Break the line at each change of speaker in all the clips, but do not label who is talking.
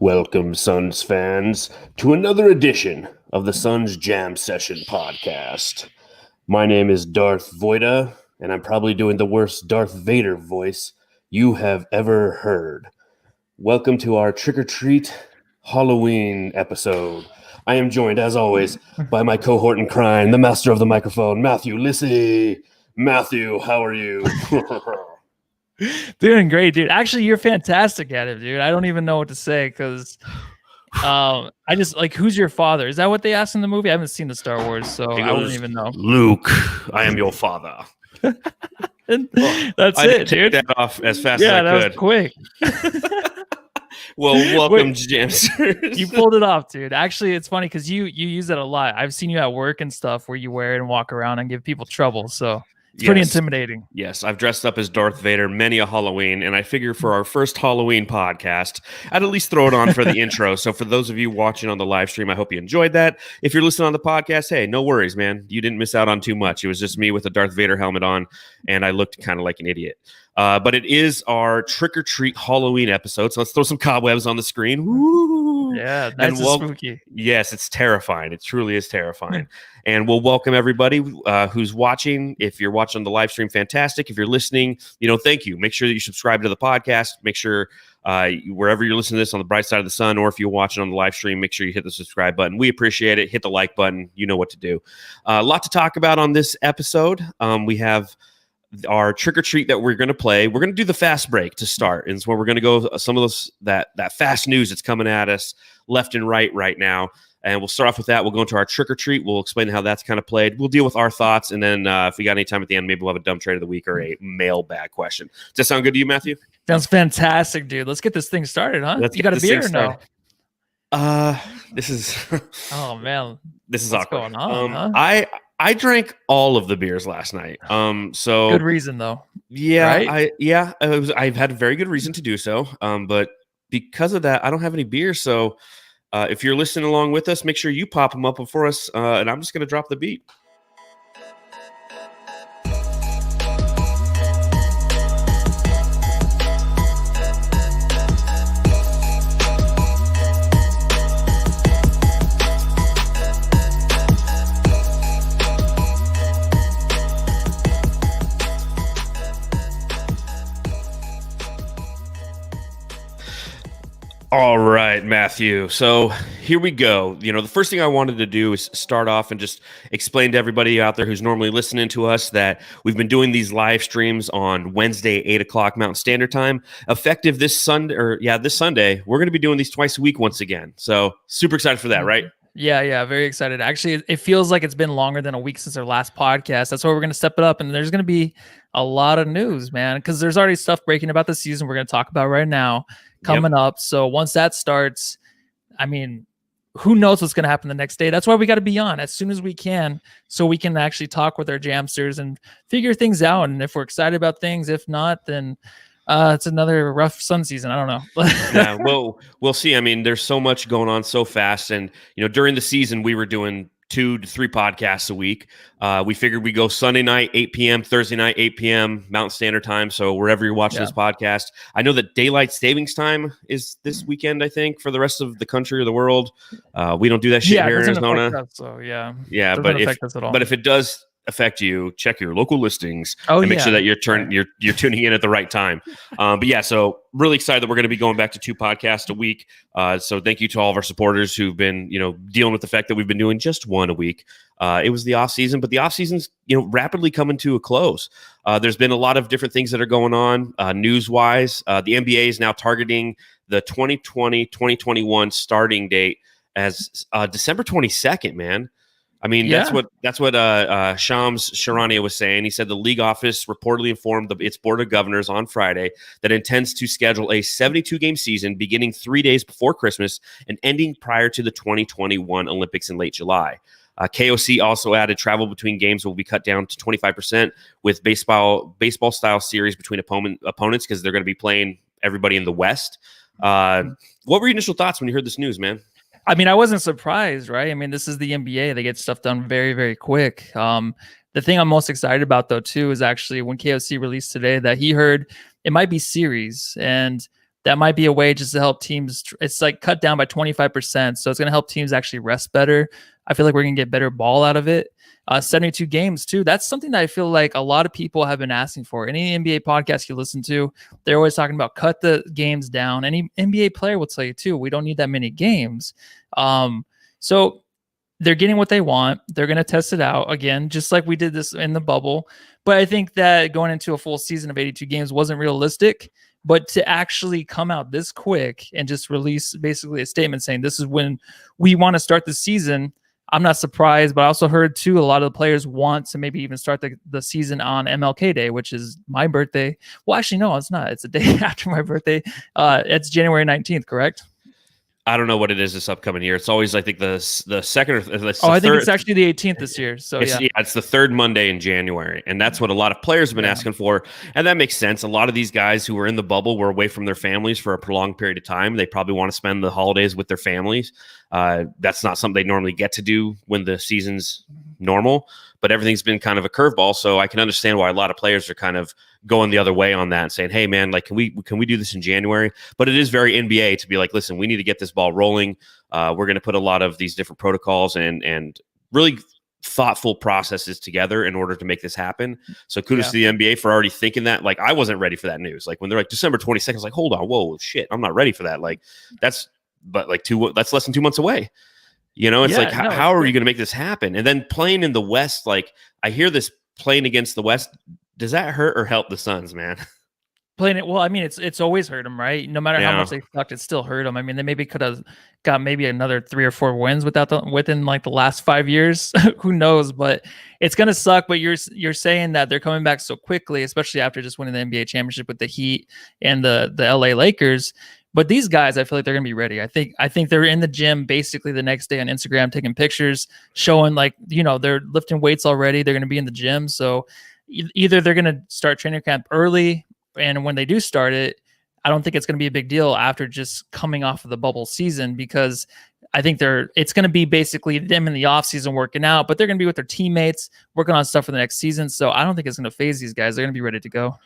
Welcome, Suns fans, to another edition of the Suns Jam Session podcast. My name is Darth Voida, and I'm probably doing the worst Darth Vader voice you have ever heard. Welcome to our trick-or-treat Halloween episode. I am joined, as always, by my cohort in crime, the master of the microphone, Matthew Lissy. Matthew, how are you?
Doing great, dude. Actually, you're fantastic at it, dude. I don't even know what to say because I just like, who's your father? Is that what they asked in the movie? I haven't seen the Star Wars, so I wouldn't even know.
Luke, I am your father.
That's it, dude.
That off as fast as I
that
could.
was quick.
Well, welcome, Jamsters.
You pulled it off, dude. Actually, it's funny because you use it a lot. I've seen you at work and stuff where you wear it and walk around and give people trouble. So it's pretty intimidating.
Yes, I've dressed up as Darth Vader many a Halloween, and I figure for our first Halloween podcast, I'd at least throw it on for the intro. So for those of you watching on the live stream, I hope you enjoyed that. If you're listening on the podcast, hey, no worries, man. You didn't miss out on too much. It was just me with a Darth Vader helmet on, and I looked kind of like an idiot. But it is our trick-or-treat Halloween episode, so let's throw some cobwebs on the screen. Woo!
Yeah, that's spooky.
Yes, it's terrifying. It truly is terrifying. And we'll welcome everybody who's watching. If you're watching on the live stream, fantastic. If you're listening, thank you. Make sure that you subscribe to the podcast. Make sure wherever you're listening to this on the bright side of the sun, or if you're watching on the live stream, make sure you hit the subscribe button. We appreciate it. Hit the like button. You know what to do. A lot to talk about on this episode. We have our trick-or-treat that we're going to play. We're going to do the fast break to start, and so we're going to go some of those that fast news that's coming at us left and right now. And we'll start off with that. We'll go into our trick-or-treat. We'll explain how that's kind of played. We'll deal with our thoughts, and then if we got any time at the end, maybe we'll have a dumb trade of the week or a mailbag question. Does that sound good to you, Matthew?
Sounds fantastic, dude. Let's get this thing started, huh? You got a beer or no?
This is
oh man,
this is
what's
awkward.
going on, huh?
I drank all of the beers last night. So
good reason though.
Yeah,
right?
I've had a very good reason to do so. But because of that, I don't have any beer. So if you're listening along with us, make sure you pop them up for us. And I'm just going to drop the beat. All right, Matthew. So here we go. The first thing I wanted to do is start off and just explain to everybody out there who's normally listening to us that we've been doing these live streams on Wednesday, 8 o'clock Mountain Standard Time. Effective this Sunday, this Sunday, we're going to be doing these twice a week once again. So super excited for that, right?
Yeah, very excited. Actually, it feels like it's been longer than a week since our last podcast. That's why we're going to step it up, and there's going to be a lot of news, man, because there's already stuff breaking about the season we're going to talk about right now coming up. So once that starts, I mean, who knows what's going to happen the next day? That's why we got to be on as soon as we can, so we can actually talk with our Jamsters and figure things out. And if we're excited about things, if not, then it's another rough Sun season. I don't know.
Yeah, well, we'll see. I mean, there's so much going on so fast. And, during the season, we were doing 2 to 3 podcasts a week. We figured we go Sunday night, 8 p.m., Thursday night, 8 p.m., Mountain Standard Time. So wherever you're watching this podcast, I know that daylight savings time is this weekend, I think, for the rest of the country or the world. We don't do that shit here in Arizona. But if it does affect you, check your local listings and make sure that you're tuning in at the right time. So really excited that we're going to be going back to 2 podcasts a week. So thank you to all of our supporters who've been, dealing with the fact that we've been doing just one a week. It was the off season, but the off season's, rapidly coming to a close. There's been a lot of different things that are going on news wise. The NBA is now targeting the 2020-2021 starting date as December 22nd, man. I mean, that's what Shams Charania was saying. He said the league office reportedly informed its board of governors on Friday that it intends to schedule a 72-game season beginning 3 days before Christmas and ending prior to the 2021 Olympics in late July. KOC also added travel between games will be cut down to 25% with baseball-style series between opponents because they're going to be playing everybody in the West. What were your initial thoughts when you heard this news, man?
I mean, I wasn't surprised, right? I mean, this is the NBA. They get stuff done very, very quick. The thing I'm most excited about, though, too, is actually when KOC released today that he heard it might be series. And that might be a way just to help teams. It's like cut down by 25%. So it's going to help teams actually rest better. I feel like we're going to get better ball out of it. 72 games too. That's something that I feel like a lot of people have been asking for. Any NBA podcast you listen to, they're always talking about cut the games down. Any NBA player will tell you too, we don't need that many games. So they're getting what they want. They're going to test it out again, just like we did this in the bubble. But I think that going into a full season of 82 games wasn't realistic. But to actually come out this quick and just release basically a statement saying this is when we want to start the season, I'm not surprised. But I also heard too, a lot of the players want to maybe even start the season on MLK Day, which is my birthday. Well, actually, no, it's not. It's a day after my birthday. It's January 19th, correct?
I don't know what it is this upcoming year. It's always, I think, the second or the
I think it's actually the 18th this year. So
it's the third Monday in January, and that's what a lot of players have been asking for, and that makes sense. A lot of these guys who were in the bubble were away from their families for a prolonged period of time. They probably want to spend the holidays with their families. That's not something they normally get to do when the season's normal, but everything's been kind of a curveball. So I can understand why a lot of players are kind of going the other way on that and saying, hey man, like, can we do this in January? But it is very NBA to be like, listen, we need to get this ball rolling. We're going to put a lot of these different protocols and really thoughtful processes together in order to make this happen. So kudos to the NBA for already thinking that. Like, I wasn't ready for that news. Like when they're like December 22nd, I was like, hold on, whoa, shit, I'm not ready for that. Like that's less than 2 months away. You know, it's how are you going to make this happen? And then playing in the West, like I hear this playing against the West. Does that hurt or help the Suns, man?
Playing it, well, I mean, it's always hurt them, right? No matter how much they sucked, it still hurt them. I mean, they maybe could have got maybe another 3 or 4 wins within like the last 5 years. Who knows? But it's gonna suck. But you're saying that they're coming back so quickly, especially after just winning the NBA championship with the Heat and the LA Lakers. But these guys, I feel like they're gonna be ready. I think they're in the gym basically the next day on Instagram taking pictures, showing like, you know, they're lifting weights already. They're gonna be in the gym. So either they're gonna start training camp early, and when they do start it, I don't think it's gonna be a big deal after just coming off of the bubble season, because I think it's going to be basically them in the offseason working out, but they're going to be with their teammates working on stuff for the next season. So I don't think it's going to phase these guys. They're going to be ready to go.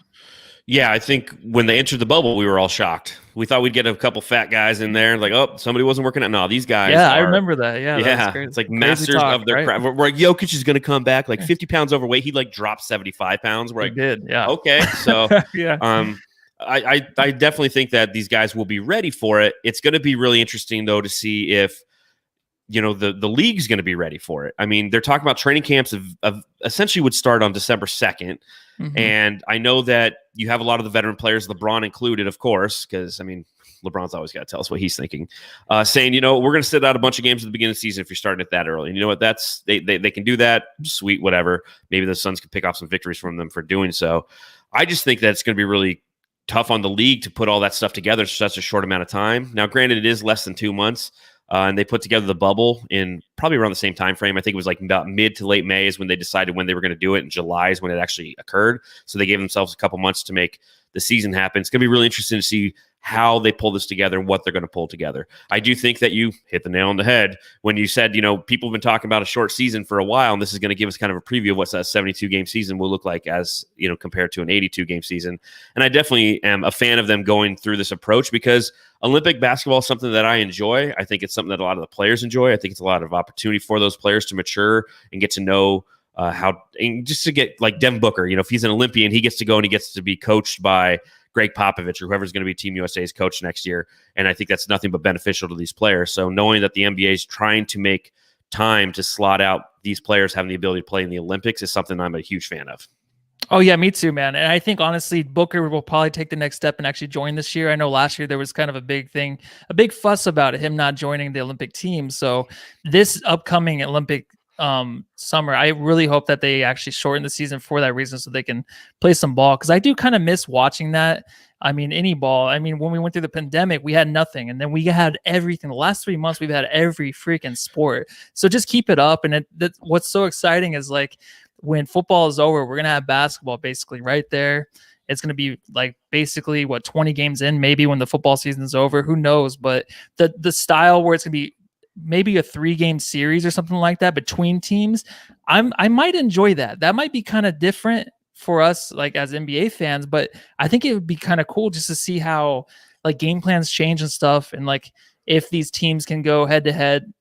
Yeah, I think when they entered the bubble, we were all shocked. We thought we'd get a couple fat guys in there, like, oh, somebody wasn't working out. No, these guys.
Yeah, I remember that. Yeah,
it's like masters of their craft. We're like, Jokic is going to come back like 50 pounds overweight. He like dropped 75 pounds. We're like, okay, so I definitely think that these guys will be ready for it. It's going to be really interesting though to see if, you know, the league's going to be ready for it. I mean, they're talking about training camps of essentially would start on December 2nd. Mm-hmm. And I know that you have a lot of the veteran players, LeBron included, of course, because, I mean, LeBron's always got to tell us what he's thinking, saying, you know, we're going to sit out a bunch of games at the beginning of the season if you're starting it that early. And you know what? They can do that. Sweet, whatever. Maybe the Suns can pick off some victories from them for doing so. I just think that it's going to be really tough on the league to put all that stuff together in such a short amount of time. Now, granted, it is less than 2 months. And they put together the bubble in probably around the same time frame. I think it was like about mid to late May is when they decided when they were going to do it. And July is when it actually occurred. So they gave themselves a couple months to make the season happen. It's going to be really interesting to see how they pull this together and what they're going to pull together. I do think that you hit the nail on the head when you said, you know, people have been talking about a short season for a while, and this is going to give us kind of a preview of what a 72-game season will look like as, you know, compared to an 82-game season. And I definitely am a fan of them going through this approach because Olympic basketball is something that I enjoy. I think it's something that a lot of the players enjoy. I think it's a lot of opportunity for those players to mature and get to know how, and just to get like Devin Booker, you know, if he's an Olympian, he gets to go and he gets to be coached by Greg Popovich or whoever's going to be Team USA's coach next year. And I think that's nothing but beneficial to these players. So knowing that the NBA is trying to make time to slot out these players having the ability to play in the Olympics is something I'm a huge fan of.
Oh, yeah, me too, man. And I think, honestly, Booker will probably take the next step and actually join this year. I know last year there was kind of a big thing, a big fuss about him not joining the Olympic team. So this upcoming Olympic summer, I really hope that they actually shorten the season for that reason so they can play some ball, because I do kind of miss watching that. I mean, any ball. I mean, when we went through the pandemic, we had nothing, and then we had everything. The last 3 months, we've had every freaking sport. So just keep it up. And what's so exciting is, like, when football is over, we're gonna have basketball basically right there. It's going to be like basically 20 games in, maybe when the football season's over, who knows? But the style where it's going to be maybe a 3-game series or something like that between teams, I might enjoy that. That might be kind of different for us, like as NBA fans, but I think it would be kind of cool just to see how like game plans change and stuff. And like, if these teams can go head to head,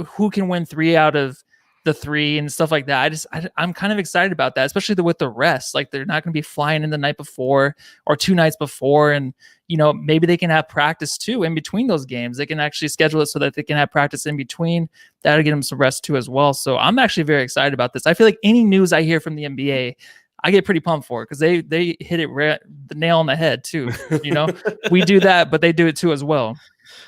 who can win 3 out of the 3 and stuff like that. I'm kind of excited about that, especially with the rest. Like, they're not going to be flying in the night before or 2 nights before. And, maybe they can have practice too in between those games. They can actually schedule it so that they can have practice in between. That'll get them some rest too as well. So I'm actually very excited about this. I feel like any news I hear from the NBA, I get pretty pumped for it because they hit it the nail on the head too. We do that, but they do it too as well.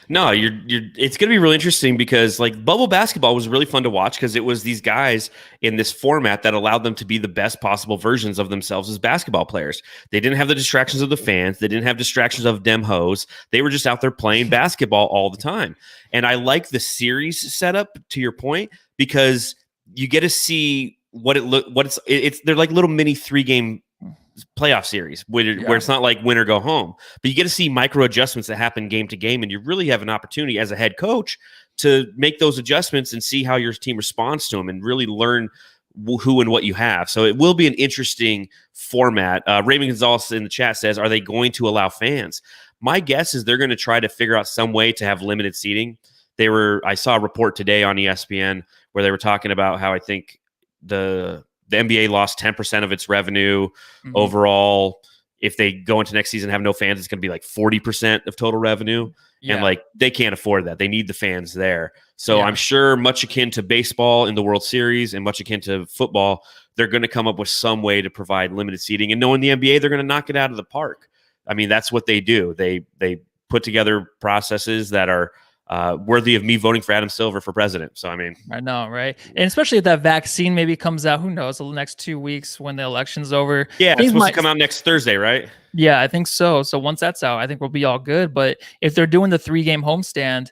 No, it's going to be really interesting because like bubble basketball was really fun to watch because it was these guys in this format that allowed them to be the best possible versions of themselves as basketball players. They didn't have the distractions of the fans. They didn't have distractions of dem hoes. They were just out there playing basketball all the time. And I like the series setup, to your point, because you get to see they're like little mini 3-game playoff series where it's not like win or go home, but you get to see micro adjustments that happen game to game, and you really have an opportunity as a head coach to make those adjustments and see how your team responds to them and really learn who and what you have. So it will be an interesting format. Raymond Gonzalez in the chat says, are they going to allow fans? My guess is they're going to try to figure out some way to have limited seating. I saw a report today on ESPN where they were talking about how I think the NBA lost 10% of its revenue overall. If they go into next season and have no fans, it's going to be like 40% of total revenue. Yeah. And like, they can't afford that. They need the fans there. So I'm sure, much akin to baseball in the World Series and much akin to football, they're going to come up with some way to provide limited seating. And knowing the NBA, they're going to knock it out of the park. I mean, that's what they do. They put together processes that are worthy of me voting for Adam Silver for president. So, I mean,
I know, right? And especially if that vaccine maybe comes out, who knows, the next 2 weeks when the election's over.
Yeah, it's supposed to come out next Thursday, right?
Yeah, I think so. So once that's out, I think we'll be all good. But if they're doing the 3-game homestand,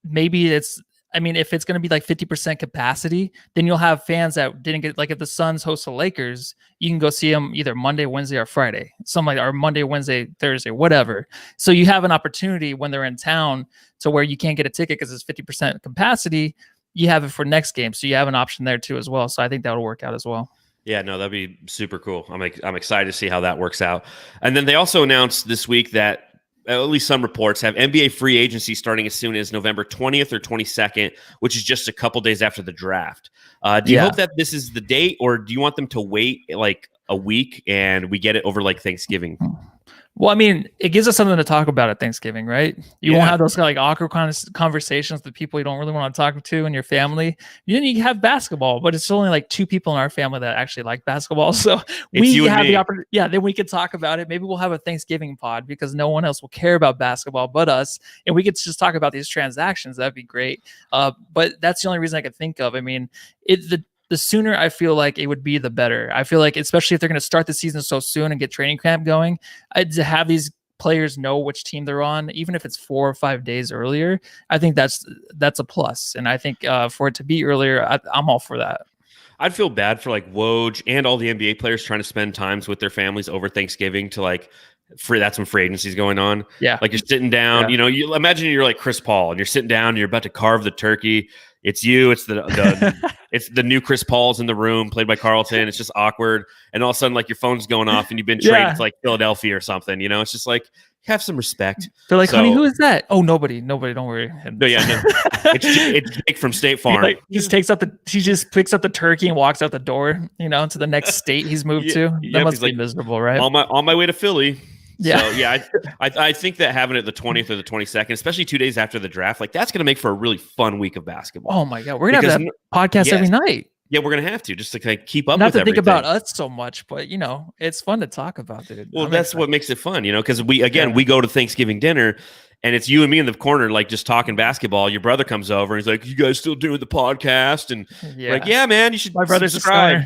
maybe if it's going to be like 50% capacity, then you'll have fans that didn't get, like if the Suns host the Lakers, you can go see them either Monday, Wednesday, or Friday, or Monday, Wednesday, Thursday, whatever. So you have an opportunity when they're in town to where you can't get a ticket because it's 50% capacity. You have it for next game. So you have an option there too as well. So I think that'll work out as well.
Yeah, no, that'd be super cool. I'm excited to see how that works out. And then they also announced this week that at least some reports have NBA free agency starting as soon as November 20th or 22nd, which is just a couple days after the draft. Do you hope that this is the date, or do you want them to wait like a week and we get it over like Thanksgiving?
Well, I mean, it gives us something to talk about at Thanksgiving, right? You won't have those kind of like awkward kind of conversations with people you don't really want to talk to in your family. You have basketball, but it's only like 2 people in our family that actually like basketball. So we have the opportunity. Yeah, then we could talk about it. Maybe we'll have a Thanksgiving pod because no one else will care about basketball but us. And we could just talk about these transactions. That'd be great. But that's the only reason I could think of. I mean, the sooner I feel like it would be, the better. I feel like, especially if they're going to start the season so soon and get training camp going, to have these players know which team they're on, even if it's 4 or 5 days earlier, I think that's a plus. And I think for it to be earlier, I'm all for that.
I'd feel bad for like Woj and all the NBA players trying to spend times with their families over Thanksgiving to like that's when free agency is going on.
Yeah.
Like you're sitting down, you imagine you're like Chris Paul and you're sitting down and you're about to carve the turkey. It's you. It's it's the new Chris Paul's in the room, played by Carlton. It's just awkward, and all of a sudden, like your phone's going off, and you've been traded to like Philadelphia or something. It's just like, have some respect.
They're like, honey, who is that? Oh, nobody. Don't worry.
No, it's Jake from State Farm.
He just picks up the turkey and walks out the door, to the next state he's moved to. That must be miserable, right?
On my way to Philly.
Yeah.
So, I think that having it the 20th or the 22nd, especially 2 days after the draft, like that's going to make for a really fun week of basketball.
Oh my God. We're going to have that podcast every night.
Yeah, we're going to have to just to kind of keep up
with
everything.
Not to think about us so much, but it's fun to talk about, dude.
Well, that's what makes it fun, because we go to Thanksgiving dinner and it's you and me in the corner, like just talking basketball. Your brother comes over and he's like, "You guys still doing the podcast?" And like, "Yeah, man, you should."
My brother's
subscribe.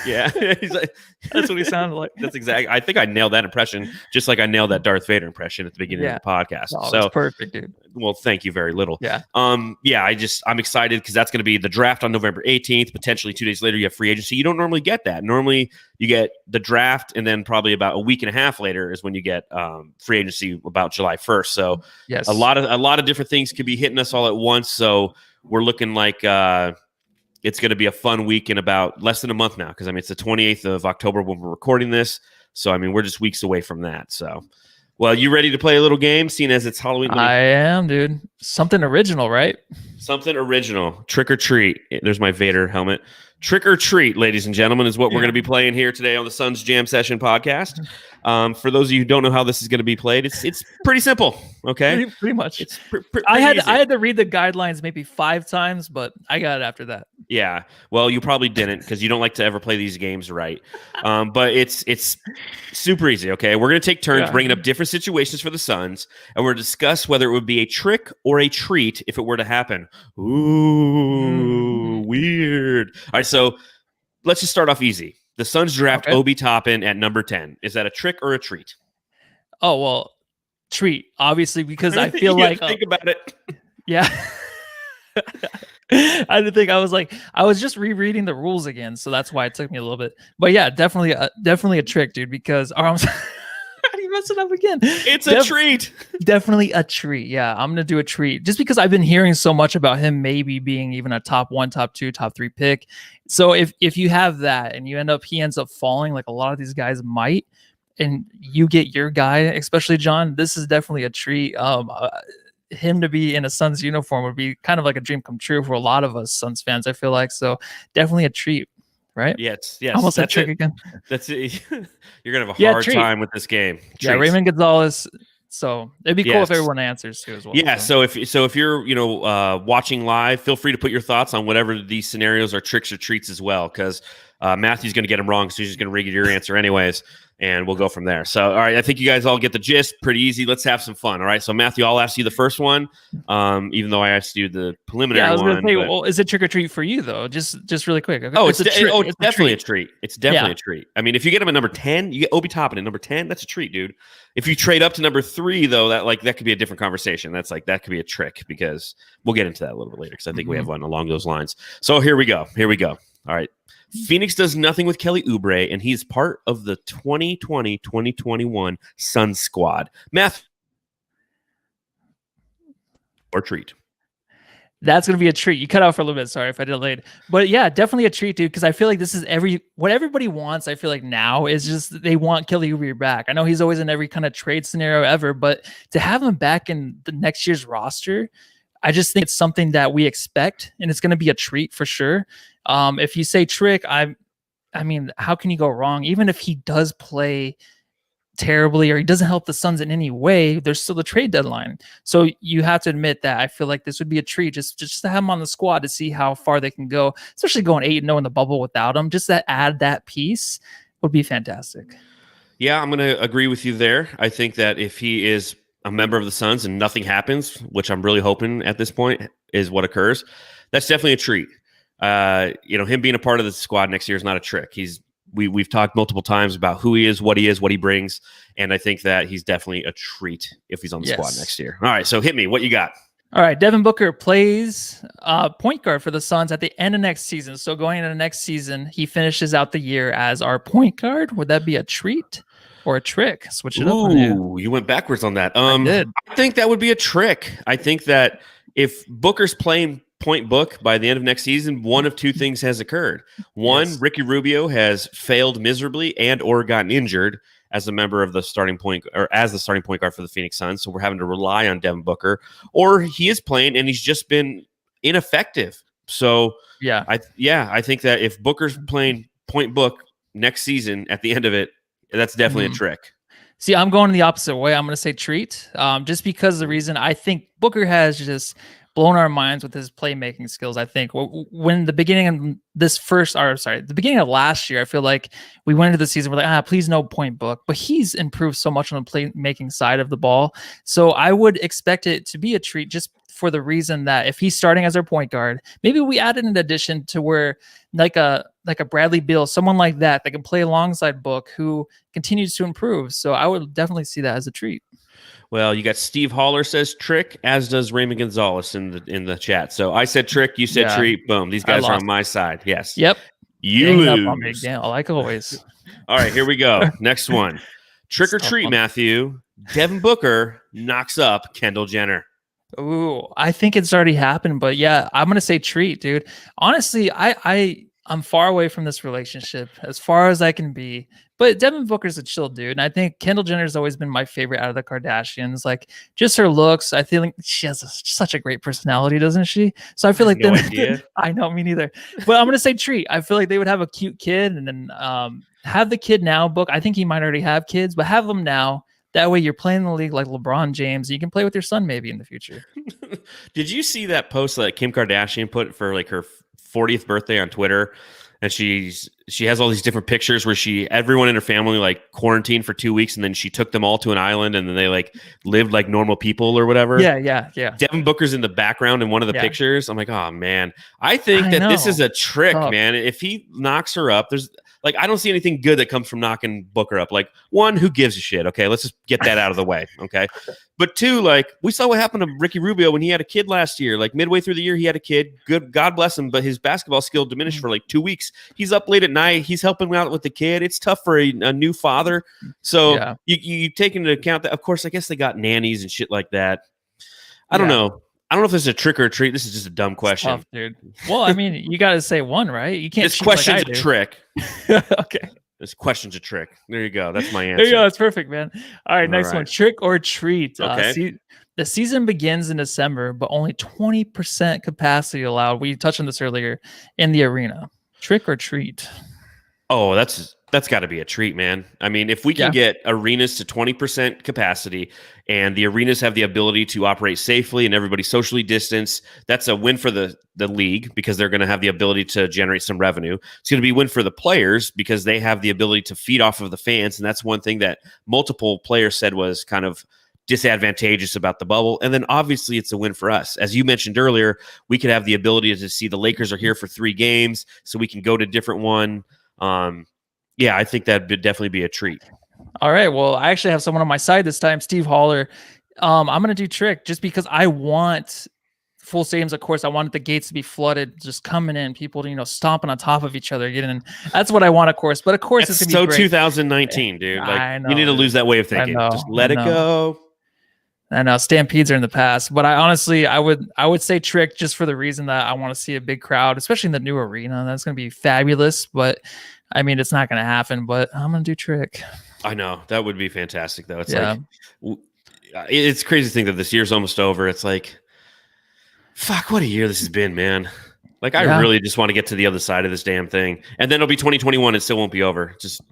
Yeah, he's like,
that's what he sounded like.
That's exactly. I think I nailed that impression, just like I nailed that Darth Vader impression at the beginning of the podcast.
Oh, that's perfect, dude.
Well, thank you very little.
Yeah.
I'm excited because that's going to be the draft on November 18th. Potentially 2 days later, you have free agency. You don't normally get that. Normally, you get the draft, and then probably about a week and a half later is when you get free agency about July 1st. So
yes,
a lot of different things could be hitting us all at once. So we're looking like it's going to be a fun week in about less than a month now, because it's the 28th of October when we're recording this. So we're just weeks away from that. So Well, you ready to play a little game, seeing as it's Halloween?
I am, dude. Something original, right?
Something original. Trick or treat. There's my Vader helmet. Trick or treat, ladies and gentlemen, is what we're going to be playing here today on the Suns Jam Session podcast. For those of you who don't know how this is going to be played, it's pretty simple. Okay,
pretty much.
It's
I had to read the guidelines maybe 5 times, but I got it after that.
Yeah, well, you probably didn't because you don't like to ever play these games right. But it's super easy. Okay, we're going to take turns bringing up different situations for the Suns, and we're going to discuss whether it would be a trick or a treat if it were to happen. Ooh, weird. All right, so let's just start off easy. The Suns draft Obi Toppin at number 10. Is that a trick or a treat?
Oh, well, treat, obviously, because I feel like
think about it.
Yeah. I didn't think. I was just rereading the rules again, so that's why it took me a little bit. But yeah, definitely a trick, dude, because I'm messing up again.
It's a treat.
Definitely a treat. Yeah, I'm gonna do a treat just because I've been hearing so much about him maybe being even a top 1, top 2, top 3 pick. So if you have that and he ends up falling like a lot of these guys might, and you get your guy, especially John, this is definitely a treat. Him to be in a Suns uniform would be kind of like a dream come true for a lot of us Suns fans, I feel like. So definitely a treat, right?
Yes.
Almost a trick again.
That's it. You're gonna have a hard time with this game. Treats.
Yeah, Raymond Gonzalez. So it'd be cool if everyone answers too as well.
Yeah. So if you're watching live, feel free to put your thoughts on whatever these scenarios are tricks or treats as well, because Matthew's going to get them wrong, so he's just going to rig your answer anyways, and we'll go from there. So, all right, I think you guys all get the gist. Pretty easy. Let's have some fun. All right. So, Matthew, I'll ask you the first one, even though I asked you the preliminary one.
I was going to say, well, is it trick or treat for you though? Just really quick.
Oh, it's definitely a treat. It's definitely a treat. I mean, if you get him at number 10, you get Obi Toppin at number 10. That's a treat, dude. If you trade up to number 3, though, that could be a different conversation. That could be a trick, because we'll get into that a little bit later, because I think we have one along those lines. So here we go. All right. Phoenix does nothing with Kelly Oubre, and he's part of the 2020-2021 Suns squad. Math or treat?
That's going to be a treat. You cut out for a little bit. Sorry if I delayed. But yeah, definitely a treat, dude, because I feel like this is what everybody wants. I feel like now is just they want Kelly Oubre back. I know he's always in every kind of trade scenario ever, but to have him back in the next year's roster, I just think it's something that we expect, and it's going to be a treat for sure. If you say trick, I mean, how can you go wrong? Even if he does play terribly or he doesn't help the Suns in any way, there's still a trade deadline. So you have to admit that I feel like this would be a treat just to have him on the squad to see how far they can go, especially going 8-0 in the bubble without him. Just to add that piece would be fantastic.
Yeah, I'm going to agree with you there. I think that if he is a member of the Suns and nothing happens, which I'm really hoping at this point is what occurs, that's definitely a treat. Him being a part of the squad next year is not a trick. We've talked multiple times about who he is, what he brings, and I think that he's definitely a treat if he's on the squad next year. All right, so hit me. What you got?
All right, Devin Booker plays point guard for the Suns at the end of next season. So going into the next season, he finishes out the year as our point guard. Would that be a treat or a trick? Switch it up.
Ooh, you went backwards on that. I did. I think that would be a trick. I think that if Booker's playing point book by the end of next season, one of two things has occurred. One, Ricky Rubio has failed miserably and or gotten injured as a member of the starting point or as the starting point guard for the Phoenix Suns. So we're having to rely on Devin Booker, or he is playing and he's just been ineffective. So I think that if Booker's playing point book next season at the end of it, that's definitely a trick.
See, I'm going the opposite way. I'm going to say treat, just because the reason I think Booker has just blown our minds with his playmaking skills. I think when the beginning of the beginning of last year, I feel like we went into the season, we're like, please no point book, but he's improved so much on the playmaking side of the ball. So I would expect it to be a treat just for the reason that if he's starting as our point guard, maybe we added an addition to where like a Bradley Beal, someone like that can play alongside Book who continues to improve. So I would definitely see that as a treat.
Well, you got Steve Holler says trick, as does Raymond Gonzalez in the chat. So I said trick, you said treat. Boom. These guys are on my side. Yes.
Yep.
You lose.
Like always.
All right, here we go. Next one. Trick or treat, Matthew. Devin Booker knocks up Kendall Jenner.
Ooh, I think it's already happened, but yeah, I'm gonna say treat, dude. Honestly, I I'm far away from this relationship, as far as I can be. But Devin Booker's a chill dude, and I think Kendall Jenner's always been my favorite out of the Kardashians. Like, just her looks, I feel like she has such a great personality, doesn't she? So I feel like
no idea.
I know, me neither. But I'm gonna say treat. I feel like they would have a cute kid, and then have the kid now. Book. I think he might already have kids, but have them now. That way, you're playing the league like LeBron James. You can play with your son maybe in the future.
Did you see that post that Kim Kardashian put for like her 40th birthday on Twitter? And she has all these different pictures where everyone in her family like quarantined for 2 weeks, and then she took them all to an island, and then they like lived like normal people or whatever.
Yeah.
Devin Booker's in the background in one of the pictures. I'm like, oh man, I think this is a trick, man. If he knocks her up, I don't see anything good that comes from knocking Booker up. Like, one, who gives a shit? Okay, let's just get that out of the way. Okay. But two, like, we saw what happened to Ricky Rubio when he had a kid last year. Like, midway through the year, he had a kid. Good, God bless him, but his basketball skill diminished for like 2 weeks. He's up late at night. He's helping out with the kid. It's tough for a new father. So you take into account that, of course, I guess they got nannies and shit like that. I don't know. I don't know if this is a trick or a treat. This is just a dumb question.
Tough, dude. Well, I mean, you got to say one, right? You can't.
This question's a trick.
Okay.
This question's a trick. There you go. That's my answer.
There you go. That's perfect, man. All right, next one. Trick or treat.
Okay.
The season begins in December, but only 20% capacity allowed. We touched on this earlier in the arena. Trick or treat?
Oh, that's got to be a treat, man. I mean, if we can get arenas to 20% capacity and the arenas have the ability to operate safely and everybody socially distanced, that's a win for the league because they're going to have the ability to generate some revenue. It's going to be a win for the players because they have the ability to feed off of the fans. And that's one thing that multiple players said was kind of disadvantageous about the bubble. And then obviously it's a win for us. As you mentioned earlier, we could have the ability to see the Lakers are here for 3 games, so we can go to different one. Yeah, I think that would definitely be a treat.
All right. Well, I actually have someone on my side this time, Steve Holler. I'm going to do trick just because I want full stadiums. Of course, I wanted the gates to be flooded, just coming in, people, stomping on top of each other, getting in. That's what I want, of course. But of course, it's going to be
so 2019, dude. Like, I know, you need to lose that way of thinking. Just let it go.
I know Stampedes are in the past, but I would say trick just for the reason that I want to see a big crowd, especially in the new arena. That's going to be fabulous. But I mean, it's not going to happen. But I'm going to do trick.
I know that would be fantastic, though. It's like it's crazy to think that this year's almost over. It's like, fuck, what a year this has been, man. Like, I really just want to get to the other side of this damn thing, and then it'll be 2021. It still won't be over. Just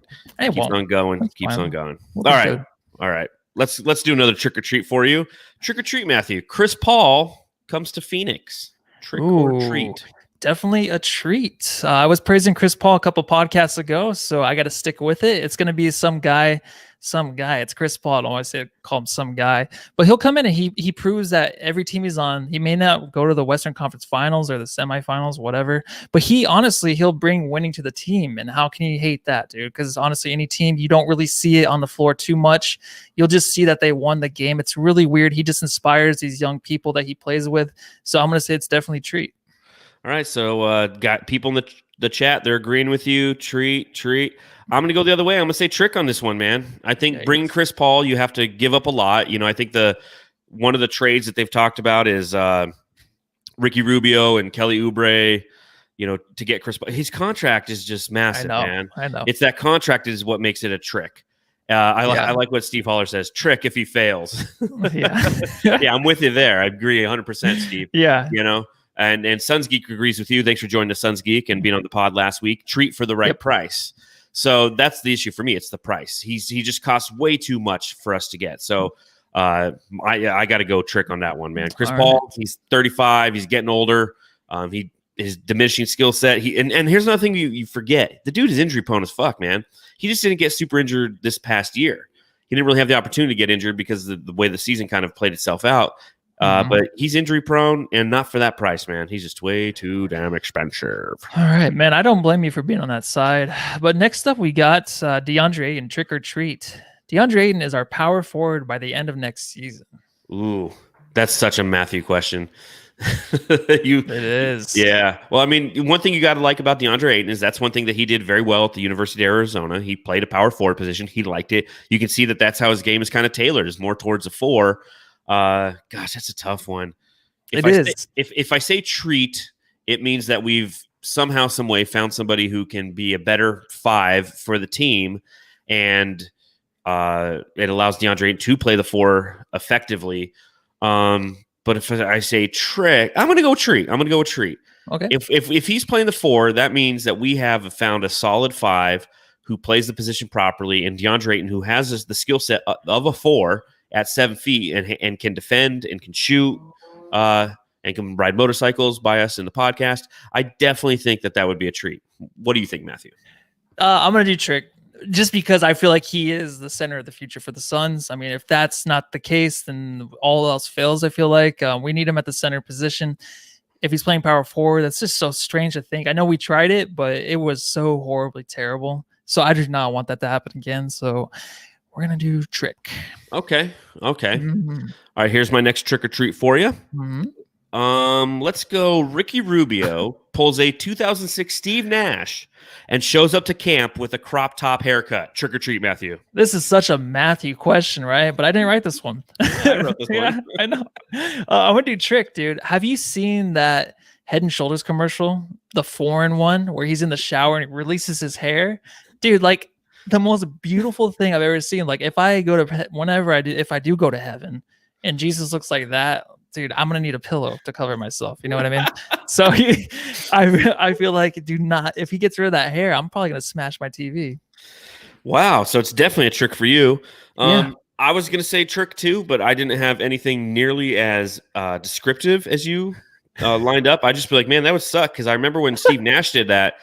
keeps on going. Keeps on going. All right. Let's do another trick or treat for you. Trick or treat, Matthew. Chris Paul comes to Phoenix. Trick or treat?
Definitely a treat. I was praising Chris Paul a couple podcasts ago, so I got to stick with it. It's going to be some guy. It's Chris Paul. I don't want to call him some guy, but he'll come in and he proves that every team he's on, he may not go to the Western Conference Finals or the semifinals, whatever, but he'll bring winning to the team. And how can you hate that, dude? Because honestly, any team, you don't really see it on the floor too much. You'll just see that they won the game. It's really weird. He just inspires these young people that he plays with. So I'm going to say it's definitely a treat.
All right. So got people in the chat. They're agreeing with you. Treat. I'm going to go the other way. I'm going to say trick on this one, man. I think bringing Chris Paul, you have to give up a lot. I think one of the trades that they've talked about is Ricky Rubio and Kelly Oubre, to get Chris Paul. His contract is just massive, man.
I know.
It's that contract is what makes it a trick. I like what Steve Holler says. Trick if he fails. Yeah, I'm with you there. I agree 100%, Steve.
Yeah.
And Suns Geek agrees with you. Thanks for joining the Suns Geek and being on the pod last week. Treat for the right price. So that's the issue for me. It's the price. He just costs way too much for us to get. So I got to go trick on that one, man. Chris Paul, he's 35. He's getting older. His diminishing skill set. And here's another thing you forget. The dude is injury prone as fuck, man. He just didn't get super injured this past year. He didn't really have the opportunity to get injured because of the way the season kind of played itself out. But he's injury prone and not for that price, man. He's just way too damn expensive.
All right, man. I don't blame you for being on that side. But next up, we got DeAndre Ayton, trick or treat. DeAndre Ayton is our power forward by the end of next season.
Ooh, that's such a Matthew question.
It is.
Yeah. Well, I mean, one thing you got to like about DeAndre Ayton is that's one thing that he did very well at the University of Arizona. He played a power forward position. He liked it. You can see that that's how his game is kind of tailored. Is more towards a 4. Gosh, that's a tough one. If I say treat, it means that we've somehow, some way found somebody who can be a better 5 for the team, and it allows DeAndre to play the 4 effectively. But if I say Trick, I'm going to go with Treat.
Okay.
If he's playing the 4, that means that we have found a solid 5 who plays the position properly, and DeAndre Ayton, who has the skill set of a 4 at 7 feet and can defend and can shoot and can ride motorcycles by us in the podcast. I definitely think that would be a treat. What do you think, Matthew?
I'm going to do Trick just because I feel like he is the center of the future for the Suns. I mean, if that's not the case, then all else fails, I feel like. We need him at the center position. If he's playing power forward, that's just so strange to think. I know we tried it, but it was so horribly terrible. So I do not want that to happen again. So we're going to do Trick.
Okay. All right, here's my next trick or treat for you. Let's go. Ricky Rubio pulls a 2006 Steve Nash and shows up to camp with a crop top haircut. Trick or treat, Matthew.
This is such a Matthew question, right? But I didn't write this one.
I wrote this one.
Yeah, I know. I'm going to do Trick, dude. Have you seen that Head and Shoulders commercial, the foreign one, where he's in the shower and he releases his hair? Dude, like the most beautiful thing I've ever seen. Like if I go to, if I do go to heaven and Jesus looks like that, dude, I'm gonna need a pillow to cover myself. You know what I mean? So I feel like if he gets rid of that hair, I'm probably gonna smash my TV.
Wow, so it's definitely a trick for you.
Yeah.
I was gonna say trick too, but I didn't have anything nearly as descriptive as you lined up. I just be like, man, that would suck, because I remember when Steve Nash did that,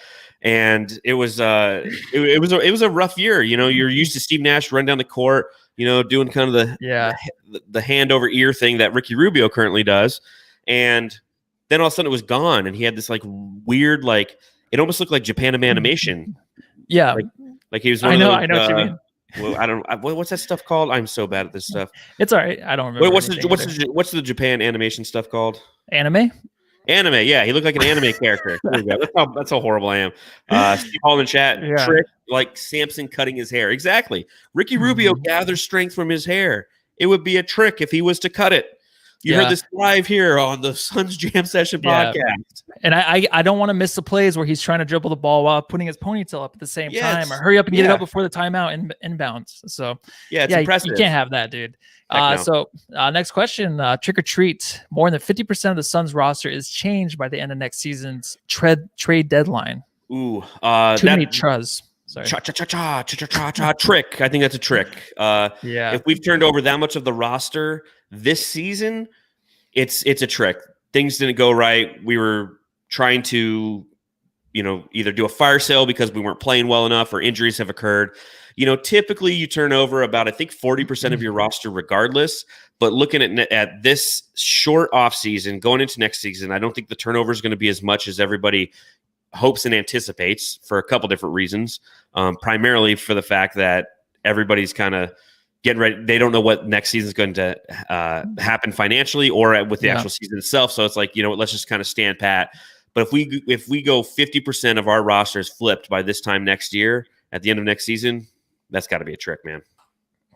and it was it was a rough year. You know, you're used to Steve Nash run down the court, you know, doing kind of the hand over ear thing that Ricky Rubio currently does. And then all of a sudden it was gone. And he had this like weird, like, it almost looked like Japan animation.
Yeah.
Like he was
I know what you mean.
Well, what's that stuff called? I'm so bad at this stuff.
It's all right. I don't remember.
Wait, what's the Japan animation stuff called?
Anime?
Anime, yeah. He looked like an anime character. That's how horrible I am. Steve Hall in chat, trick, like Sampson cutting his hair. Exactly. Ricky Rubio gathers strength from his hair. It would be a trick if he was to cut it. You heard this live here on the Suns Jam Session podcast.
And I don't want to miss the plays where he's trying to dribble the ball while putting his ponytail up at the same time, or hurry up and get it up before the timeout and inbounds. So
it's impressive.
You can't have that, dude.
No.
So next question, trick or treat. More than 50% of the Suns roster is changed by the end of next season's trade deadline.
Ooh,
too many truz. Sorry.
Trick. I think that's a trick. If we've turned over that much of the roster this season, it's a trick. Things didn't go right. We were trying to, either do a fire sale because we weren't playing well enough, or injuries have occurred. Typically you turn over about, I think, 40% of your roster regardless. But looking at this short off season, going into next season, I don't think the turnover is going to be as much as everybody hopes and anticipates, for a couple different reasons. Primarily for the fact that everybody's kind of getting ready. They don't know what next season is going to happen financially or with the actual season itself. So it's like, let's just kind of stand pat. But if we go 50% of our roster is flipped by this time next year, at the end of next season, that's got to be a trick, man.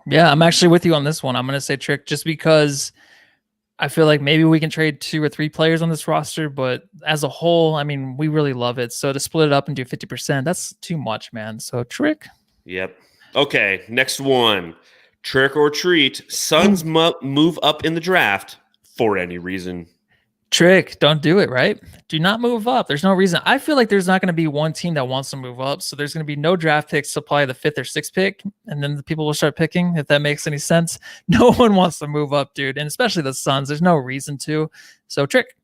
Yeah, I'm actually with you on this one. I'm going to say trick just because I feel like maybe we can trade 2 or 3 players on this roster, but as a whole, I mean, we really love it. So to split it up and do 50%, that's too much, man. So trick.
Yep. Okay, next one. Trick or treat. Suns move up in the draft for any reason.
Trick. Don't do it, right? Do not move up. There's no reason. I feel like there's not going to be one team that wants to move up. So there's going to be no draft picks to apply the 5th or 6th pick. And then the people will start picking, if that makes any sense. No one wants to move up, dude. And especially the Suns. There's no reason to. So trick.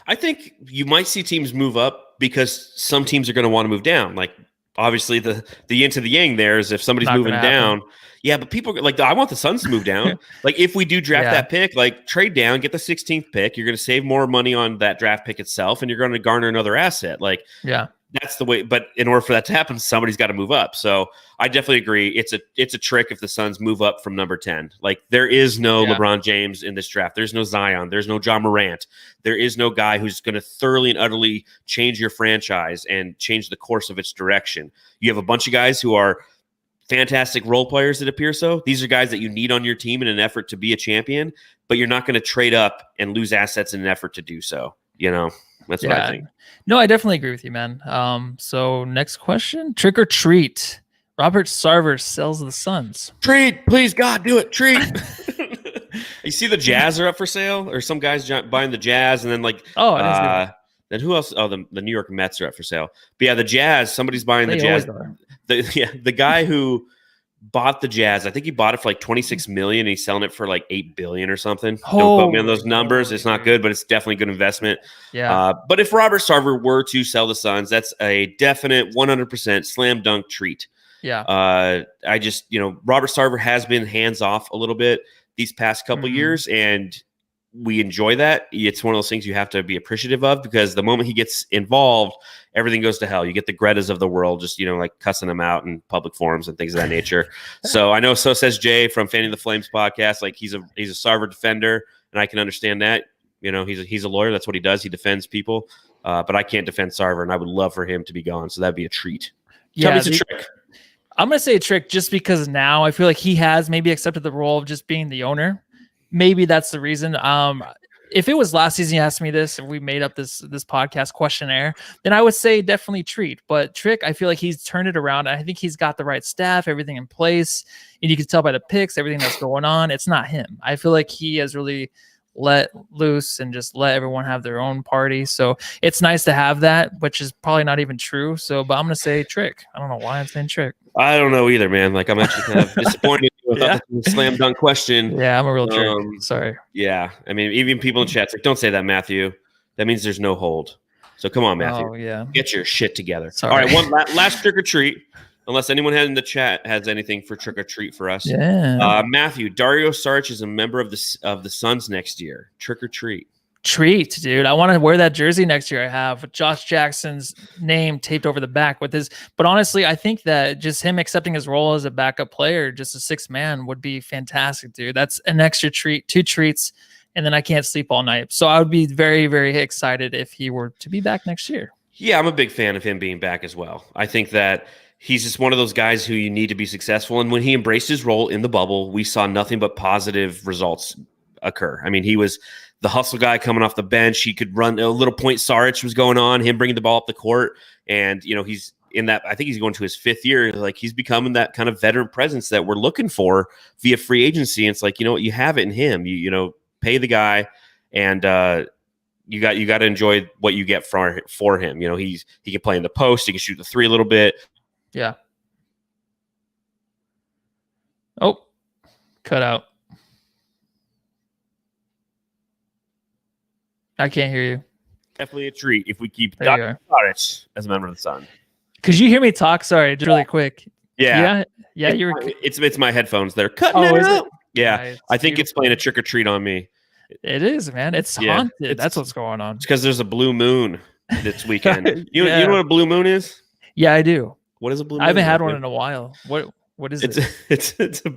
I think you might see teams move up because some teams are going to want to move down. Like, obviously, the yin to the yang there is if somebody's moving down. Yeah, but people like, I want the Suns to move down. Like, if we do draft that pick, like, trade down, get the 16th pick. You're going to save more money on that draft pick itself, and you're going to garner another asset. Like, that's the way. But in order for that to happen, somebody's got to move up. So I definitely agree. It's a trick if the Suns move up from number 10. Like, there is no LeBron James in this draft. There's no Zion. There's no John Morant. There is no guy who's going to thoroughly and utterly change your franchise and change the course of its direction. You have a bunch of guys who are fantastic role players that appear so. These are guys that you need on your team in an effort to be a champion, but you're not going to trade up and lose assets in an effort to do so, That's what I think.
No, I definitely agree with you, man. So next question: trick or treat? Robert Sarver sells the Suns.
Treat, please, God, do it. Treat. You see the Jazz are up for sale, or some guys buying the Jazz, and then like, then who else? Oh, the New York Mets are up for sale. But yeah, the Jazz. Somebody's buying the Jazz. The guy who bought the Jazz, I think he bought it for like $26 million, and he's selling it for like $8 billion or something. Don't quote me on those numbers. It's not good, but it's definitely a good investment.
Yeah.
But if Robert Sarver were to sell the Suns, that's a definite 100% slam dunk treat.
Yeah.
I just, Robert Sarver has been hands off a little bit these past couple years, and we enjoy that. It's one of those things you have to be appreciative of, because the moment he gets involved, everything goes to hell. You get the Gretas of the world just, like cussing him out in public forums and things of that nature. So I know, so says Jay from Fanning the Flames podcast, like he's a Sarver defender, and I can understand that. He's a lawyer. That's what he does. He defends people. But I can't defend Sarver, and I would love for him to be gone. So that'd be a treat. Tell me it's a trick.
I'm going to say a trick just because now I feel like he has maybe accepted the role of just being the owner. Maybe that's the reason. If it was last season you asked me this, and we made up this podcast questionnaire, then I would say definitely treat. But trick, I feel like he's turned it around. I think he's got the right staff, everything in place. And you can tell by the picks, everything that's going on. It's not him. I feel like he has really let loose and just let everyone have their own party. So it's nice to have that, which is probably not even true. So, but I'm going to say trick. I don't know why I'm saying trick.
I don't know either, man. Like, I'm actually kind of disappointed with the slam dunk question.
Yeah, I'm a real jerk. Sorry.
Yeah. I mean, even people in chat's like, don't say that, Matthew. That means there's no hold. So come on, Matthew.
Oh, yeah.
Get your shit together.
Sorry.
All right, one last trick or treat. Unless anyone in the chat has anything for trick or treat for us.
Yeah.
Matthew, Dario Saric is a member of the Suns next year. Trick or treat?
Treat, dude. I want to wear that jersey next year. I have Josh Jackson's name taped over the back with his. But honestly, I think that just him accepting his role as a backup player, just a sixth man, would be fantastic, dude. That's an extra treat, 2 treats, and then I can't sleep all night. So I would be very, very excited if he were to be back next year.
Yeah, I'm a big fan of him being back as well. I think that he's just one of those guys who you need to be successful. And when he embraced his role in the bubble, we saw nothing but positive results occur. I mean, he was the hustle guy coming off the bench. He could run a little point. Saric was going on, him bringing the ball up the court. And, he's in that, I think he's going to his 5th year. Like, he's becoming that kind of veteran presence that we're looking for via free agency. And it's like, you have it in him. You pay the guy, and you got to enjoy what you get for him. He can play in the post. He can shoot the 3 a little bit.
Yeah. Oh, cut out. I can't hear you.
Definitely a treat if we keep Dr. Saric as a member of the Sun.
Could you hear me talk? Sorry, just really quick.
Yeah.
It's
my headphones. They're cutting it out. Yeah,
nice.
I think it's playing a trick or treat on me.
It is, man. It's haunted. That's what's going on.
It's because there's a blue moon this weekend. You know what a blue moon is?
Yeah, I do.
What is a blue moon?
I haven't had one in a while. What is it?
It's a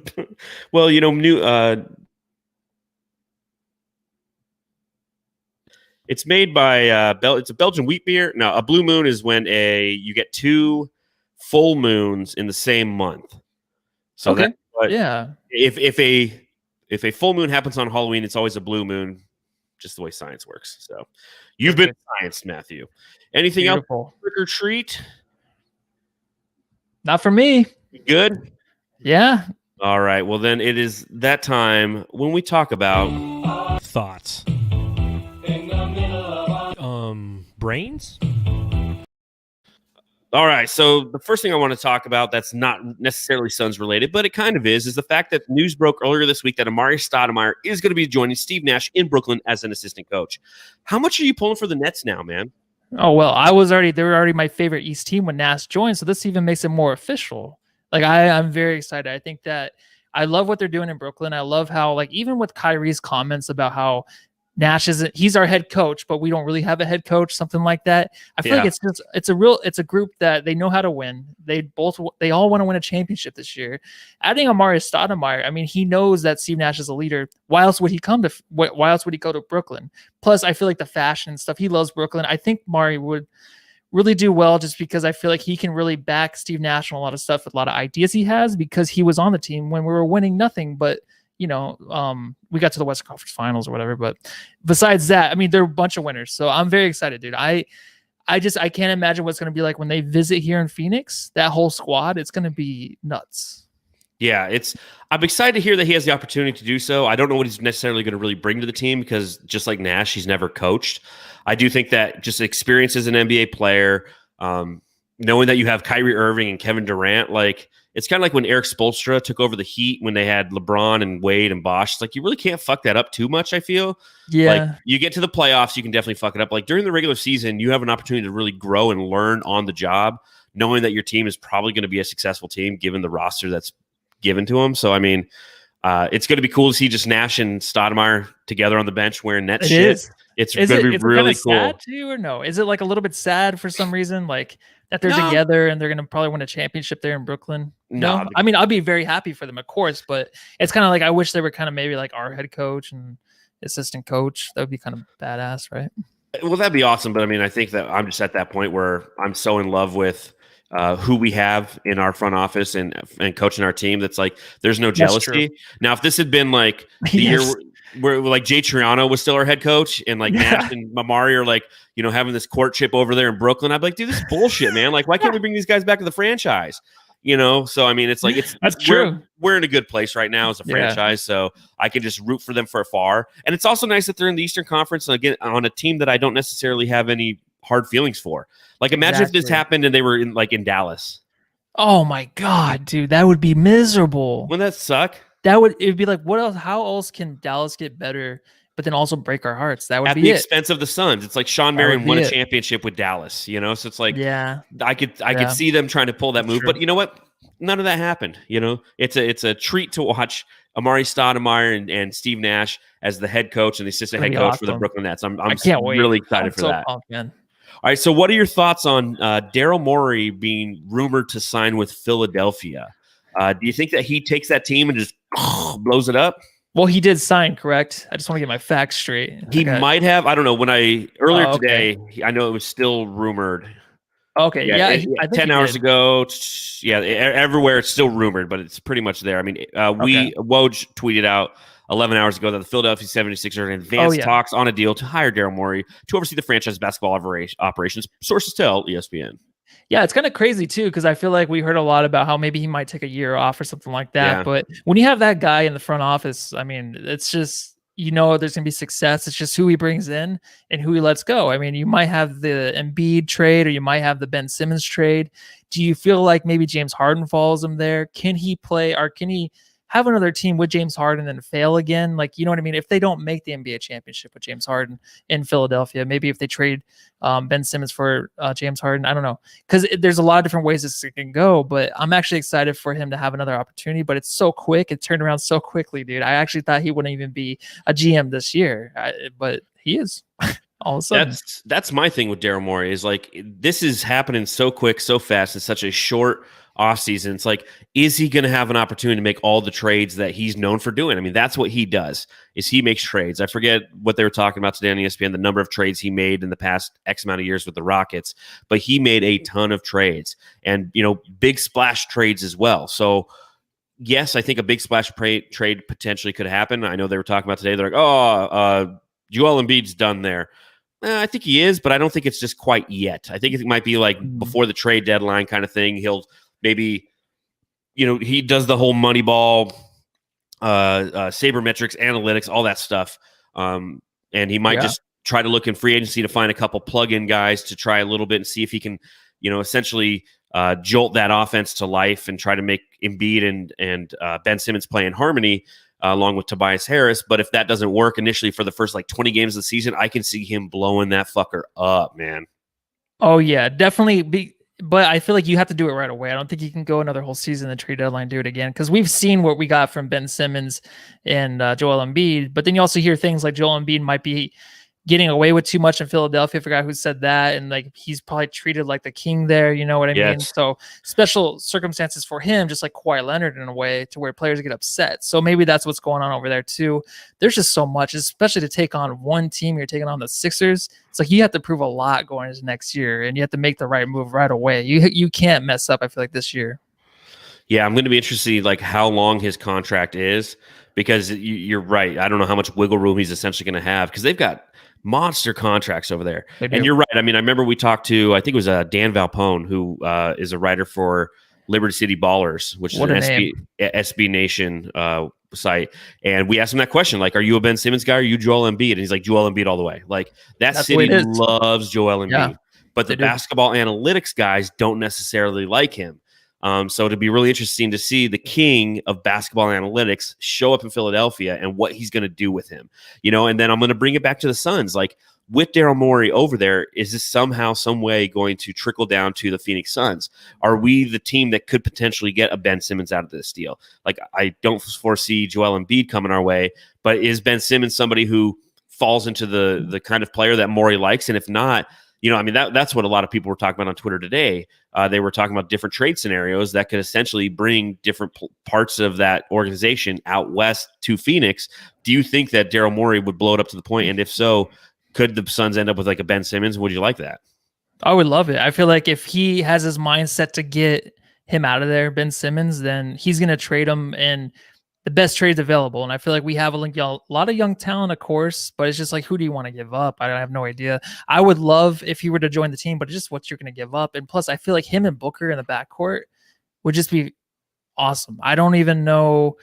well, new. It's made by it's a Belgian wheat beer. No, a blue moon is when you get 2 full moons in the same month. So
okay.
If a full moon happens on Halloween, it's always a blue moon. Just the way science works. So you've been science, Matthew. Anything else? Trick or treat?
Not for me.
Good?
Yeah.
All right. Well, then it is that time when we talk about
thoughts. Brains?
All right. So the first thing I want to talk about that's not necessarily Suns related, but it kind of is the fact that news broke earlier this week that Amari Stoudemire is going to be joining Steve Nash in Brooklyn as an assistant coach. How much are you pulling for the Nets now, man?
Oh, well, they were already my favorite East team when Nash joined. So this even makes it more official. Like, I'm very excited. I think that I love what they're doing in Brooklyn. I love how, like, even with Kyrie's comments about how Nash he's our head coach, but we don't really have a head coach, something like that. I feel like it's a group that they know how to win. They all want to win a championship this year. Adding Amari Stoudemire, I mean, he knows that Steve Nash is a leader. Why else would he go to Brooklyn? Plus, I feel like the fashion and stuff, he loves Brooklyn. I think Mari would really do well just because I feel like he can really back Steve Nash on a lot of stuff with a lot of ideas he has, because he was on the team when we were winning nothing but we got to the Western Conference Finals or whatever. But besides that, I mean, they're a bunch of winners. So I'm very excited, dude. I can't imagine what's going to be like when they visit here in Phoenix. That whole squad, it's going to be nuts.
Yeah, I'm excited to hear that he has the opportunity to do so. I don't know what he's necessarily going to really bring to the team because just like Nash, he's never coached. I do think that just experience as an NBA player, knowing that you have Kyrie Irving and Kevin Durant, like it's kind of like when Eric Spoelstra took over the Heat when they had LeBron and Wade and Bosh. It's like you really can't fuck that up too much, I feel.
Yeah.
Like you get to the playoffs, you can definitely fuck it up. Like during the regular season, you have an opportunity to really grow and learn on the job, knowing that your team is probably going to be a successful team given the roster that's given to them. So, I mean, it's going to be cool to see just Nash and Stoudemire together on the bench wearing that shit. It's going to be really cool.
Sad too, or no? Is it like a little bit sad for some reason, like that they're together and they're going to probably win a championship there in Brooklyn? No, I mean, I'll be very happy for them, of course, but it's kind of like I wish they were kind of maybe like our head coach and assistant coach. That would be kind of badass, right?
Well, that'd be awesome. But I mean, I think that I'm just at that point where I'm so in love with who we have in our front office and coaching our team. That's like, there's no jealousy. Now, if this had been like the year where like Jay Triano was still our head coach and like Nash and Mamari are like, having this courtship over there in Brooklyn, I'd be like, dude, this is bullshit, man. Like, why can't we bring these guys back to the franchise? So, I mean, it's like,
that's true.
We're in a good place right now as a franchise. So I can just root for them for afar. And it's also nice that they're in the Eastern Conference and again, on a team that I don't necessarily have any hard feelings for. Like, imagine if this happened and they were in Dallas.
Oh my God, dude, that would be miserable.
Wouldn't that suck?
It'd be like, what else? How else can Dallas get better, but then also break our hearts? That would
at
be
the
it.
Expense of the Suns. It's like Sean Marion won a championship with Dallas. So it's like, I could see them trying to pull that move, but you know what? None of that happened. It's a treat to watch Amari Stoudemire and Steve Nash as the head coach and the assistant head coach for the Brooklyn Nets. I can't wait. Really excited for that.
Pumped, man.
All right, so what are your thoughts on Daryl Morey being rumored to sign with Philadelphia? Do you think that he takes that team and just blows it up?
Well, he did sign, correct? I just want to get my facts straight.
He might have. I don't know. Earlier today, I know it was still rumored.
Okay, I think
10 hours ago. Yeah, everywhere it's still rumored, but it's pretty much there. I mean, Woj tweeted out 11 hours ago that the Philadelphia 76ers are in advanced talks on a deal to hire Daryl Morey to oversee the franchise basketball operations. Sources tell ESPN.
Yeah, it's kind of crazy too, because I feel like we heard a lot about how maybe he might take a year off or something like that. Yeah. But when you have that guy in the front office, I mean, it's just, there's going to be success. It's just who he brings in and who he lets go. I mean, you might have the Embiid trade or you might have the Ben Simmons trade. Do you feel like maybe James Harden follows him there? Can he play or can he have another team with James Harden and fail again? Like, you know what I mean? If they don't make the NBA championship with James Harden in Philadelphia, maybe if they trade Ben Simmons for James Harden, I don't know. Because there's a lot of different ways this can go, but I'm actually excited for him to have another opportunity, but it's so quick. It turned around so quickly, dude. I actually thought he wouldn't even be a GM this year, but he is. All of a sudden.
That's my thing with Daryl Morey is like, this is happening so quick, so fast in such a short offseason. It's like, is he going to have an opportunity to make all the trades that he's known for doing? I mean, that's what he does, is he makes trades. I forget what they were talking about today on ESPN, the number of trades he made in the past X amount of years with the Rockets, but he made a ton of trades and, big splash trades as well. So yes, I think a big splash trade potentially could happen. I know they were talking about today. They're like, Joel Embiid's done there. I think he is, but I don't think it's just quite yet. I think it might be like before the trade deadline kind of thing. He'll maybe, he does the whole Moneyball, sabermetrics, analytics, all that stuff. And he might just try to look in free agency to find a couple plug-in guys to try a little bit and see if he can, essentially jolt that offense to life and try to make Embiid and Ben Simmons play in harmony along with Tobias Harris. But if that doesn't work initially for the first 20 games of the season, I can see him blowing that fucker up, man.
Oh, yeah, definitely. But I feel like you have to do it right away. I don't think you can go another whole season the trade deadline, do it again, because we've seen what we got from Ben Simmons and Joel Embiid. But then you also hear things like Joel Embiid might be getting away with too much in Philadelphia. I forgot who said that. And he's probably treated like the king there. You know what I mean? So special circumstances for him, just like Kawhi Leonard in a way, to where players get upset. So maybe that's what's going on over there too. There's just so much, especially to take on one team. You're taking on the Sixers. It's like you have to prove a lot going into next year, and you have to make the right move right away. You can't mess up, I feel like, this year.
Yeah, I'm going to be interested to see how long his contract is, because you're right. I don't know how much wiggle room he's essentially going to have because they've got monster contracts over there. And you're right. I mean, I remember we talked to, I think it was Dan Valpone, who is a writer for Liberty City Ballers, which is an SB Nation site. And we asked him that question, like, are you a Ben Simmons guy or are you Joel Embiid? And he's like, Joel Embiid all the way. Like, that's city loves Joel Embiid. Yeah, but the basketball analytics guys don't necessarily like him. So it'd be really interesting to see the king of basketball analytics show up in Philadelphia and what he's going to do with him, and then I'm going to bring it back to the Suns. Like with Daryl Morey over there, is this somehow, some way going to trickle down to the Phoenix Suns? Are we the team that could potentially get a Ben Simmons out of this deal? Like I don't foresee Joel Embiid coming our way, but is Ben Simmons somebody who falls into the kind of player that Morey likes? And if not, that's what a lot of people were talking about on Twitter today. They were talking about different trade scenarios that could essentially bring different parts of that organization out west to Phoenix. Do you think that Daryl Morey would blow it up to the point? And if so, could the Suns end up with like a Ben Simmons? Would you like that?
I would love it. I feel like if he has his mindset to get him out of there, Ben Simmons, then he's going to trade him in the best trades available. And I feel like we have a lot of young talent, of course, but it's just like, who do you want to give up? I have no idea. I would love if he were to join the team, but it's just what you're going to give up. And plus, I feel like him and Booker in the backcourt would just be awesome. I don't even know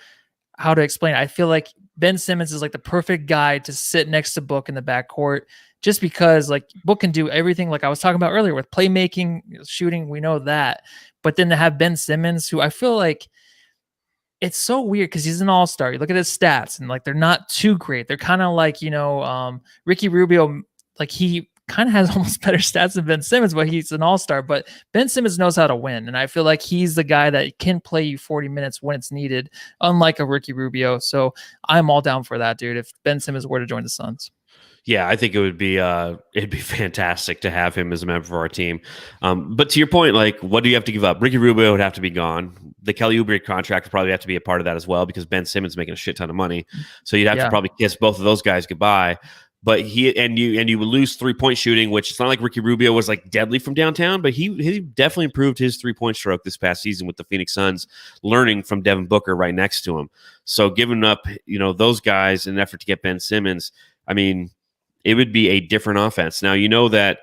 how to explain it. I feel like Ben Simmons is like the perfect guy to sit next to Book in the backcourt, just because like Book can do everything like I was talking about earlier with playmaking, shooting, we know that. But then to have Ben Simmons, who I feel like it's so weird because he's an all-star. You look at his stats and like they're not too great. They're kind of like, Ricky Rubio, like he kind of has almost better stats than Ben Simmons, but he's an all-star. But Ben Simmons knows how to win. And I feel like he's the guy that can play you 40 minutes when it's needed, unlike a Ricky Rubio. So I'm all down for that, dude, if Ben Simmons were to join the Suns.
Yeah, I think it'd be fantastic to have him as a member of our team. But to your point, like, what do you have to give up? Ricky Rubio would have to be gone. The Kelly Oubre contract would probably have to be a part of that as well because Ben Simmons making a shit ton of money. So you'd have to probably kiss both of those guys goodbye. But you would lose 3-point shooting, which it's not like Ricky Rubio was like deadly from downtown, but he definitely improved his 3-point stroke this past season with the Phoenix Suns, learning from Devin Booker right next to him. So giving up, those guys in an effort to get Ben Simmons, I mean, it would be a different offense. Now, that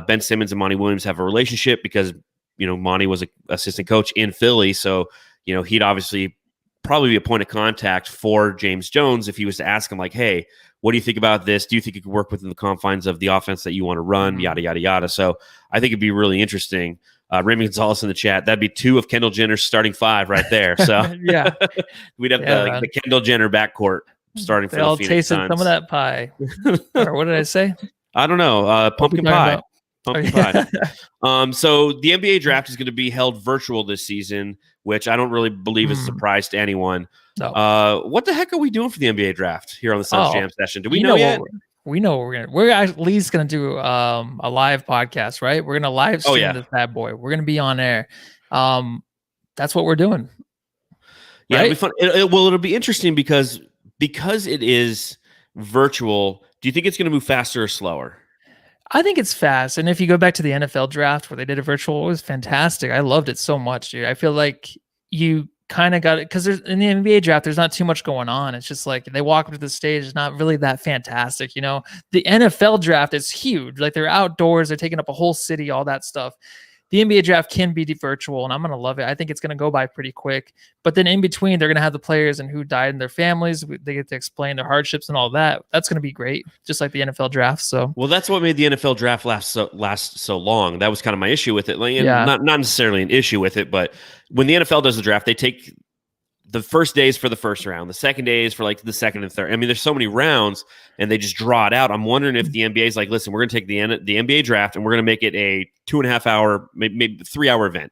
Ben Simmons and Monty Williams have a relationship because, Monty was an assistant coach in Philly. So, he'd obviously probably be a point of contact for James Jones if he was to ask him like, hey, what do you think about this? Do you think it could work within the confines of the offense that you want to run? Yada, yada, yada. So I think it'd be really interesting. Raymond Gonzalez in the chat. That'd be 2 of Kendall Jenner's starting 5 right there. So
yeah,
we'd have the Kendall Jenner backcourt starting for the Phoenix
tasted
Suns.
Some of that pie. Or what did I say?
I don't know. Pumpkin pie. Pumpkin pie. So the NBA draft is going to be held virtual this season, which I don't really believe is a surprise to anyone.
No.
What the heck are we doing for the NBA draft here on the Suns Jam session? Do we know yet?
We know we're at least gonna do a live podcast, right? We're gonna live stream this bad boy. We're gonna be on air. That's what we're doing.
Yeah, it'll be fun. It'll be interesting because it is virtual. Do you think it's going to move faster or slower?
I think it's fast. And if you go back to the NFL draft where they did it virtual, it was fantastic. I loved it so much, dude. I feel like you kind of got it because in the NBA draft, there's not too much going on. It's just like they walk up to the stage. It's not really that fantastic. The NFL draft is huge. Like they're outdoors. They're taking up a whole city, all that stuff. The NBA draft can be virtual, and I'm going to love it. I think it's going to go by pretty quick. But then in between, they're going to have the players and who died in their families. They get to explain their hardships and all that. That's going to be great, just like the NFL draft. So,
well, that's what made the NFL draft last so long. That was kind of my issue with it. Like, not necessarily an issue with it, but when the NFL does the draft, they take the first days for the first round, the second days for like the second and third. I mean, there's so many rounds and they just draw it out. I'm wondering if the NBA is like, listen, we're going to take the NBA draft and we're going to make it a 2.5 hour, maybe 3 hour event.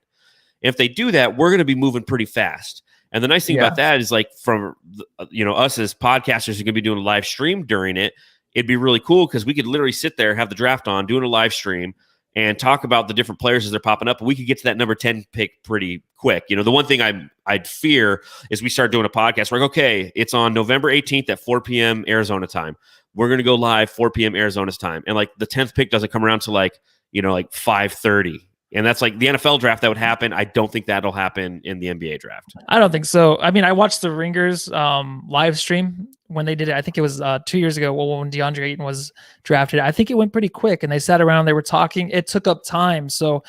And if they do that, we're going to be moving pretty fast. And the nice thing about that is like from, us as podcasters who are going to be doing a live stream during it, it'd be really cool because we could literally sit there, have the draft on, doing a live stream, and talk about the different players as they're popping up. We could get to that number 10 pick pretty quick. The one thing I'd fear is we start doing a podcast. We're like, okay, it's on November 18th at 4 p.m. Arizona time. We're going to go live 4 p.m. Arizona's time. And like the 10th pick doesn't come around to like 5:30 And that's like the NFL draft that would happen. I don't think that'll happen in the NBA draft.
I don't think so. I mean, I watched the Ringers live stream when they did it. I think it was 2 years ago when DeAndre Ayton was drafted. I think it went pretty quick, and they sat around, they were talking. It took up time. So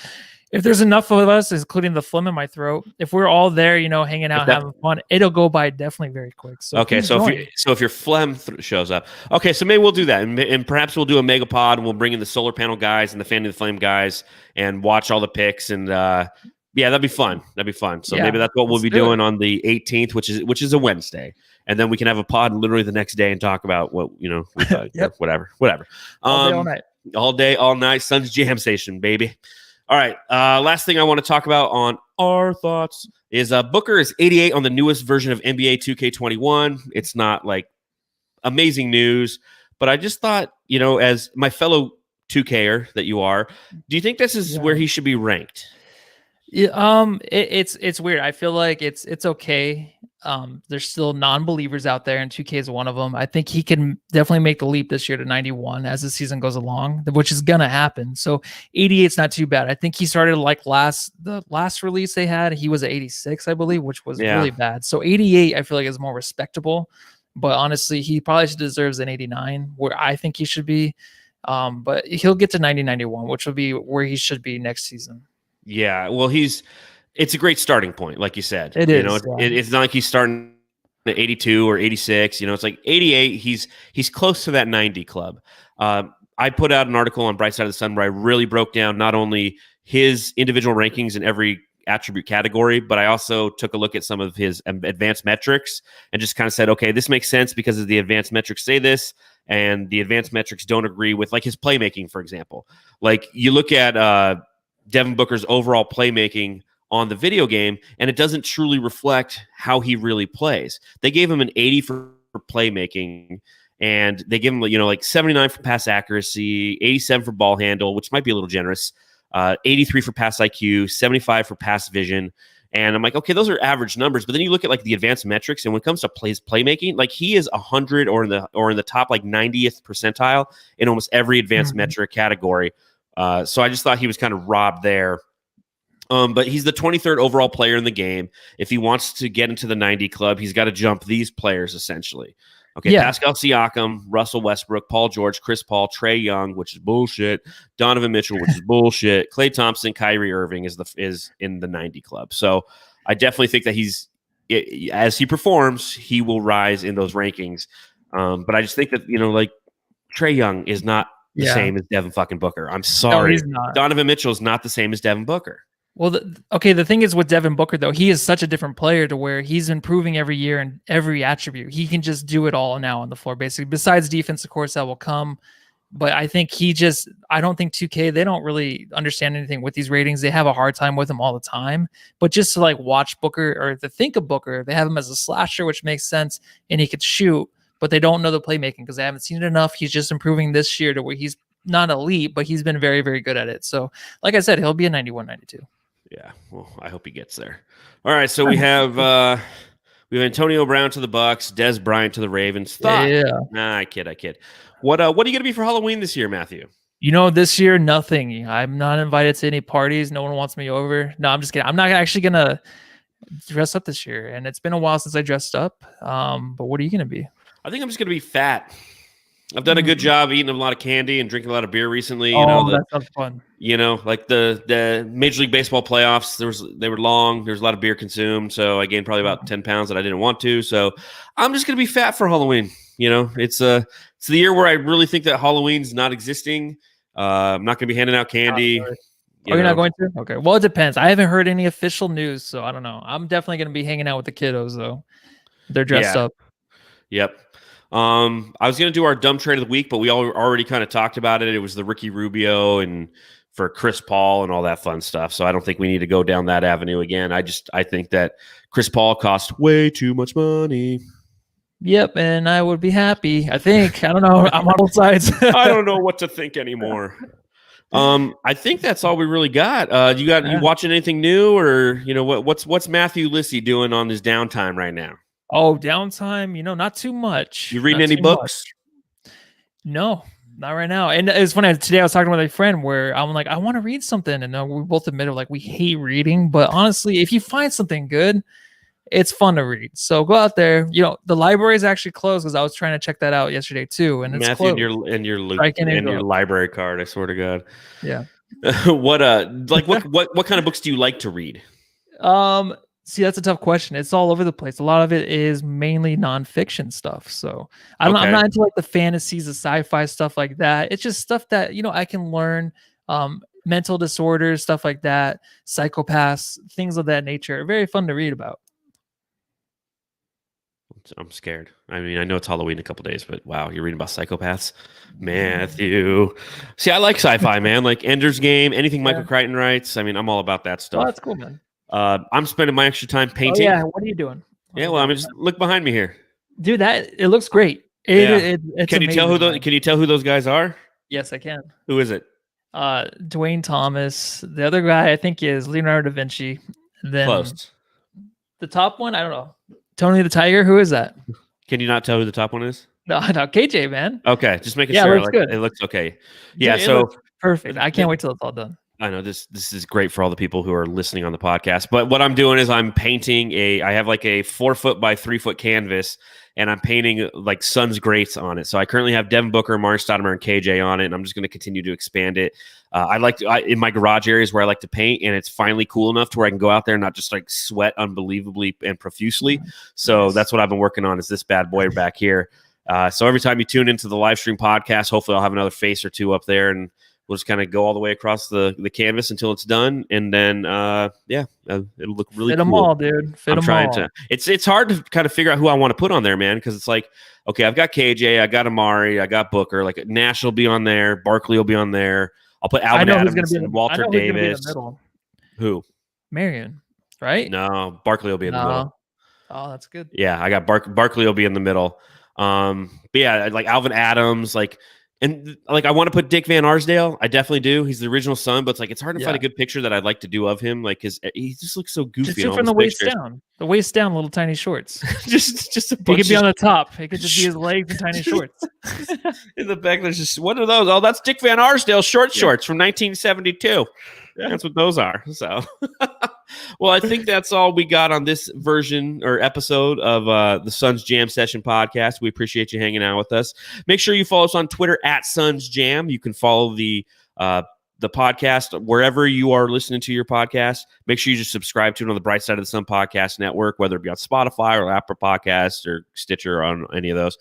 if there's enough of us, including the phlegm in my throat, if we're all there, hanging out, having fun, it'll go by definitely very quick. So
okay, so if your phlegm shows up, okay, so maybe we'll do that, and perhaps we'll do a mega pod, and we'll bring in the solar panel guys and the Fan of the Flame guys, and watch all the picks, and yeah, that'd be fun. So maybe that's what we'll be doing on the 18th, which is a Wednesday, and then we can have a pod literally the next day and talk about what we thought, whatever. All day, all night, Sun's Jam Station, baby. All right. Last thing I want to talk about on our thoughts is Booker is 88 on the newest version of NBA 2K21. It's not like amazing news, but I just thought, as my fellow 2Ker that you are, do you think this is where he should be ranked?
Yeah, it's weird. I feel like it's okay. There's still non-believers out there, and 2K is one of them. I think he can definitely make the leap this year to 91 as the season goes along, which is gonna happen. So 88 is not too bad. I think he started like the last release they had, he was at 86, I believe, which was really bad. So 88, I feel like is more respectable. But honestly, he probably deserves an 89, where I think he should be. But he'll get to 90, 91, which will be where he should be next season.
Yeah, well, it's a great starting point, like you said.
It is.
It's not like he's starting at 82 or 86. It's like 88. He's close to that 90 club. I put out an article on Bright Side of the Sun where I really broke down not only his individual rankings in every attribute category, but I also took a look at some of his advanced metrics and just kind of said, okay, this makes sense because of the advanced metrics say this, and the advanced metrics don't agree with like his playmaking, for example. Like you look at Devin Booker's overall playmaking on the video game, and it doesn't truly reflect how he really plays. They gave him an 80 for playmaking, and they give him like 79 for pass accuracy, 87 for ball handle, which might be a little generous, 83 for pass IQ, 75 for pass vision. And I'm like, okay, those are average numbers. But then you look at like the advanced metrics, and when it comes to playmaking, like he is 100 or in the top like 90th percentile in almost every advanced metric category. So I just thought he was kind of robbed there. But he's the 23rd overall player in the game. If he wants to get into the 90 club, he's got to jump these players essentially. Okay, Pascal Siakam, Russell Westbrook, Paul George, Chris Paul, Trae Young, which is bullshit, Donovan Mitchell, which is bullshit, Klay Thompson, Kyrie Irving is in the 90 club. So I definitely think that as he performs, he will rise in those rankings. But I just think that like Trae Young is not the same as Devin fucking Booker. I'm sorry. No,
he's not.
Donovan Mitchell is not the same as Devin Booker.
Well, the thing is with Devin Booker, though, he is such a different player to where he's improving every year in every attribute. He can just do it all now on the floor, basically. Besides defense, of course, that will come. But I think I don't think 2K, they don't really understand anything with these ratings. They have a hard time with them all the time. But just to like watch Booker or to think of Booker, they have him as a slasher, which makes sense, and he could shoot, but they don't know the playmaking because they haven't seen it enough. He's just improving this year to where he's not elite, but he's been very, very good at it. So like I said, he'll be a 91, 92.
Yeah, well, I hope he gets there. All right, so we have Antonio Brown to the Bucks, Des Bryant to the Ravens. Nah, I kid. What are you gonna be for Halloween this year, Matthew?
This year, nothing. I'm not invited to any parties. No one wants me over. No, I'm just kidding. I'm not actually gonna dress up this year, and it's been a while since I dressed up. But what are you gonna be?
I think I'm just gonna be fat. I've done a good job eating a lot of candy and drinking a lot of beer recently.
That sounds fun.
Like the Major League Baseball playoffs, they were long. There's a lot of beer consumed, so I gained probably about 10 pounds that I didn't want to. So I'm just gonna be fat for Halloween. It's the year where I really think that Halloween's not existing. I'm not gonna be handing out candy.
You're not going to? Okay. Well, it depends. I haven't heard any official news, so I don't know. I'm definitely gonna be hanging out with the kiddos though. They're dressed up.
Yep. I was going to do our dumb trade of the week, but we already kind of talked about it. It was the Ricky Rubio and for Chris Paul and all that fun stuff. So I don't think we need to go down that avenue again. I think that Chris Paul cost way too much money.
Yep, and I would be happy. I think. I don't know. I'm on both sides.
I don't know what to think anymore. I think that's all we really got. You watching anything new, or what's Matthew Lissy doing on his downtime right now?
Oh, downtime, not too much.
You reading any books?
No, Not right now. And it's funny. Today I was talking with a friend where I'm like, I want to read something, and we both admitted like we hate reading. But honestly, if you find something good, it's fun to read. So go out there. The library is actually closed because I was trying to check that out yesterday too, and it's
Matthew,
closed.
and your library card. I swear to God.
Yeah.
What kind of books do you like to read?
See, that's a tough question. It's all over the place. A lot of it is mainly nonfiction stuff. So I'm not into like the fantasies, the sci-fi stuff like that. It's just stuff that, I can learn, mental disorders, stuff like that, psychopaths, things of that nature. Very fun to read about.
I'm scared. I mean, I know it's Halloween in a couple days, but wow, you're reading about psychopaths? Matthew. See, I like sci-fi, man. Like Ender's Game, anything Michael Crichton writes. I mean, I'm all about that stuff.
Oh, that's cool, man.
I'm spending my extra time painting.
Oh, yeah, what are you doing?
Yeah, well, just look behind me here.
Dude, it looks great. It's
can you tell who those guys are?
Yes, I can.
Who is it?
Dwayne Thomas. The other guy I think is Leonardo da Vinci. Then
Close.
The top one, I don't know. Tony the Tiger. Who is that?
Can you not tell who the top one is?
No, KJ, man.
Okay, just making sure.
It looks good.
It looks okay.
Yeah, so perfect. I can't wait till it's all done.
I know this is great for all the people who are listening on the podcast. But what I'm doing is I'm painting I have like a 4 foot by 3 foot canvas, and I'm painting like Suns greats on it. So I currently have Devin Booker, Mark Stoudemire, and KJ on it, and I'm just going to continue to expand it. In my garage areas where I like to paint, and it's finally cool enough to where I can go out there and not just like sweat unbelievably and profusely. So that's what I've been working on, is this bad boy back here. So every time you tune into the live stream podcast, hopefully I'll have another face or two up there, and we'll just kind of go all the way across the canvas until it's done, and then it'll look really
Fit
cool.
them all, dude. Fit them all.
It's hard to kind of figure out who I want to put on there, man, because it's like, okay, I've got KJ, I got Amari, I got Booker, like Nash will be on there, Barkley will be on there. I'll put Alvin Adams and Walter Davis. Who?
Marion, right?
No, Barkley will be in the middle.
Oh, that's good.
Yeah, I got Barkley will be in the middle. But yeah, like Alvin Adams, and I want to put Dick Van Arsdale. I definitely do. He's the original son, but it's hard to find a good picture that I'd like to do of him. Like he just looks so goofy.
Just from the waist down. The waist down, little tiny shorts.
just a bunch.
He could be on the top. It could just be his legs and tiny shorts.
In the back, there's just, what are those? Oh, that's Dick Van Arsdale shorts from 1972. Yeah. That's what those are. So, well, I think that's all we got on this version or episode of the Suns Jam Session podcast. We appreciate you hanging out with us. Make sure you follow us on Twitter at Suns Jam. You can follow the podcast wherever you are listening to your podcast. Make sure you just subscribe to it on the Bright Side of the Sun Podcast Network, whether it be on Spotify or Apple Podcasts or Stitcher, or on any of those.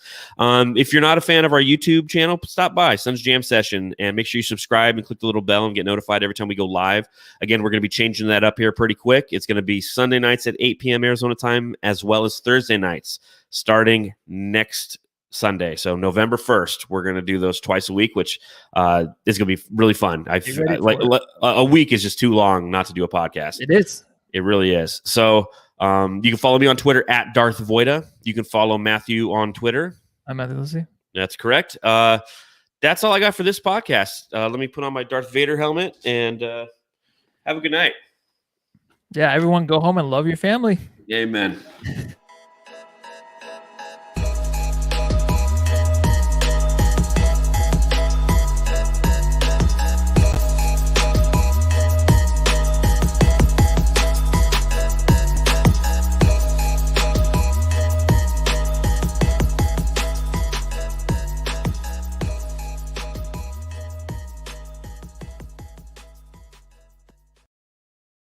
If you're not a fan of our YouTube channel, stop by Suns Jam Session and make sure you subscribe and click the little bell and get notified every time we go live. Again, we're going to be changing that up here pretty quick. It's going to be Sunday nights at 8 p.m. Arizona time, as well as Thursday nights starting next Sunday. So November 1st, we're going to do those twice a week, which is going to be really fun. A week is just too long not to do a podcast.
It is.
It really is. So you can follow me on Twitter at Darth Voida. You can follow Matthew on Twitter.
I'm Matthew Lucy.
That's correct. That's all I got for this podcast. Let me put on my Darth Vader helmet and have a good night.
Yeah, everyone go home and love your family.
Amen.